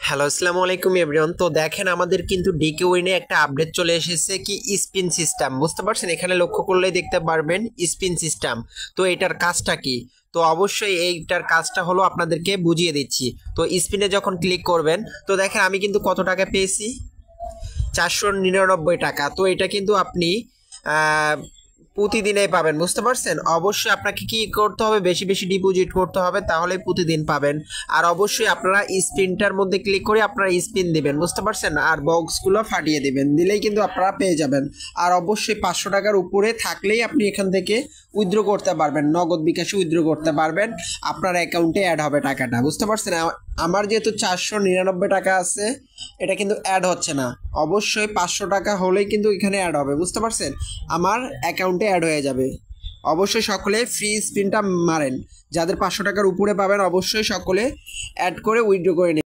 Hello, আসসালামু আলাইকুম everyone. তো দেখেন আমাদের কিন্তু ডিকে উইনে একটা আপডেট চলে এসেছে কি স্পিন সিস্টেম, বুঝতে পারছেন? এখানে লক্ষ্য করলেই দেখতে পারবেন স্পিন সিস্টেম। তো এটার কাজটা কি? তো অবশ্যই এইটার কাজটা হলো আপনাদেরকে বুঝিয়ে দিচ্ছি। তো স্পিনে যখন ক্লিক করবেন, তো দেখেন আমি কিন্তু কত টাকা পেয়েছি, 499 টাকা। তো এটা কিন্তু আপনি আহ, প্রতিদিনই পাবেন, বুঝতে পারছেন? অবশ্যই আপনাকে কি করতে হবে, বেশি বেশি ডিপোজিট করতে হবে, তাহলে প্রতিদিন পাবেন। আর অবশ্যই আপনারা স্পিনটার মধ্যে ক্লিক করে আপনারা স্পিন দিবেন, বুঝতে পারছেন? আর বক্সগুলো ফাটিয়ে দিবেন, দিলেই কিন্তু আপনারা পেয়ে যাবেন। আর অবশ্যই 500 টাকার উপরে থাকলেই আপনি এখান থেকে উইথড্র করতে পারবেন, নগদ বিকাশে উইথড্র করতে পারবেন। আপনার অ্যাকাউন্টে অ্যাড হবে টাকাটা, বুঝতে পারছেন? আমার যেহেতু 499 টাকা আছে, এটা কিন্তু অ্যাড হচ্ছে না। অবশ্যই 500 টাকা হলেই কিন্তু এখানে অ্যাড হবে, বুঝতে পারছেন? আমার অ্যাকাউন্টে অ্যাড হয়ে যাবে। অবশ্যই সকলে ফ্রি স্পিনটা মারেন, যাদের 500 টাকার উপরে পাবেন অবশ্যই সকলে অ্যাড করে উইথড্র করে নিন।